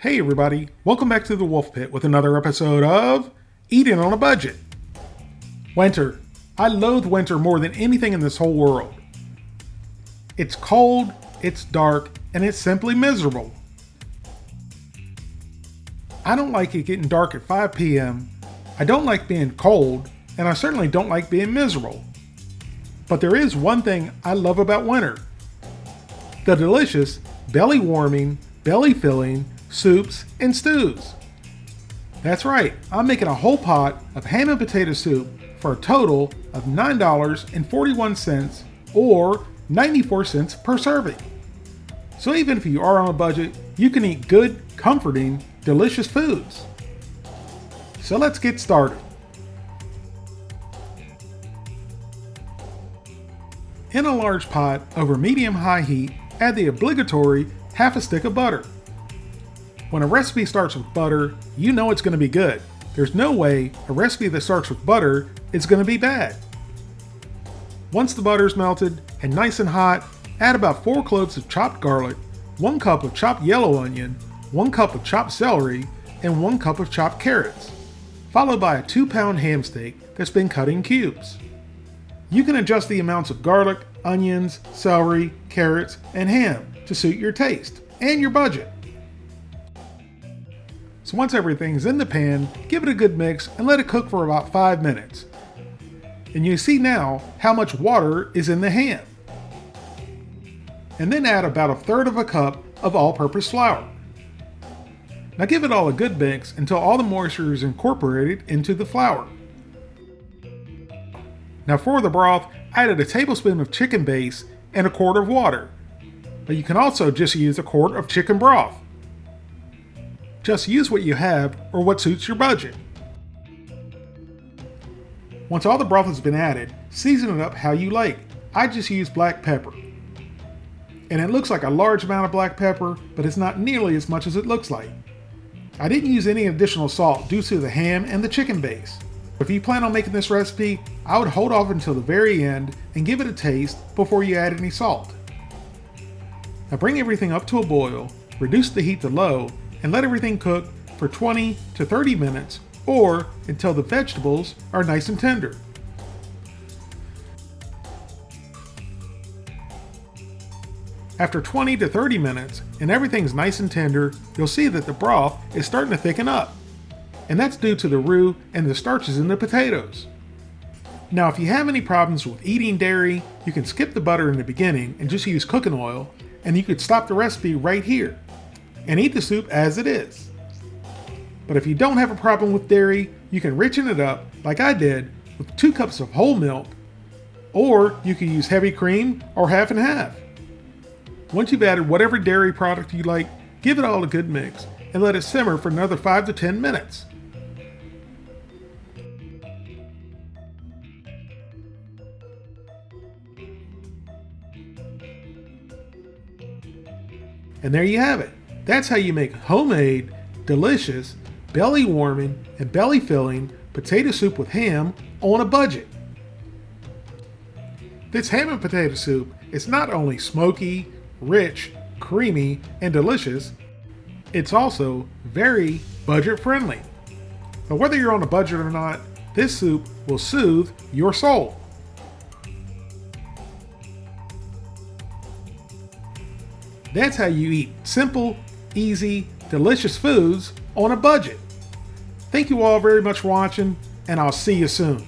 Hey everybody, welcome back to the Wolf Pit with another episode of Eating on a Budget. Winter. I loathe winter more than anything in this whole world. It's cold, it's dark, and it's simply miserable. I don't like it getting dark at 5 p.m., I don't like being cold, and I certainly don't like being miserable. But there is one thing I love about winter. The delicious, belly-warming, belly-filling soups and stews. That's right, I'm making a whole pot of ham and potato soup for a total of $9.41 or 94 cents per serving. So even if you are on a budget, you can eat good, comforting, delicious foods. So let's get started. In a large pot over medium-high heat, add the obligatory half a stick of butter. When a recipe starts with butter, you know it's going to be good. There's no way a recipe that starts with butter is going to be bad. Once the butter's melted and nice and hot, add about 4 cloves of chopped garlic, 1 cup of chopped yellow onion, 1 cup of chopped celery, and 1 cup of chopped carrots, followed by a 2-pound ham steak that's been cut in cubes. You can adjust the amounts of garlic, onions, celery, carrots, and ham to suit your taste and your budget. So once everything's in the pan, give it a good mix and let it cook for about 5 minutes. And you see now how much water is in the ham. And then add about 1/3 cup of all-purpose flour. Now give it all a good mix until all the moisture is incorporated into the flour. Now for the broth, I added a tablespoon of chicken base and 1 quart of water. But you can also just use 1 quart of chicken broth. Just use what you have or what suits your budget. Once all the broth has been added, season it up how you like. I just use black pepper. And it looks like a large amount of black pepper, but it's not nearly as much as it looks like. I didn't use any additional salt due to the ham and the chicken base. If you plan on making this recipe, I would hold off until the very end and give it a taste before you add any salt. Now bring everything up to a boil, reduce the heat to low, and let everything cook for 20 to 30 minutes or until the vegetables are nice and tender. After 20 to 30 minutes and everything's nice and tender, you'll see that the broth is starting to thicken up. And that's due to the roux and the starches in the potatoes. Now if you have any problems with eating dairy, you can skip the butter in the beginning and just use cooking oil, and you could stop the recipe right here and eat the soup as it is. But if you don't have a problem with dairy, you can richen it up like I did with 2 cups of whole milk, or you can use heavy cream or half and half. Once you've added whatever dairy product you like, give it all a good mix and let it simmer for another 5 to 10 minutes. And there you have it. That's how you make homemade, delicious, belly-warming, and belly-filling potato soup with ham on a budget. This ham and potato soup is not only smoky, rich, creamy, and delicious, it's also very budget-friendly. But whether you're on a budget or not, this soup will soothe your soul. That's how you eat simple, easy, delicious foods on a budget. Thank you all very much for watching, and I'll see you soon.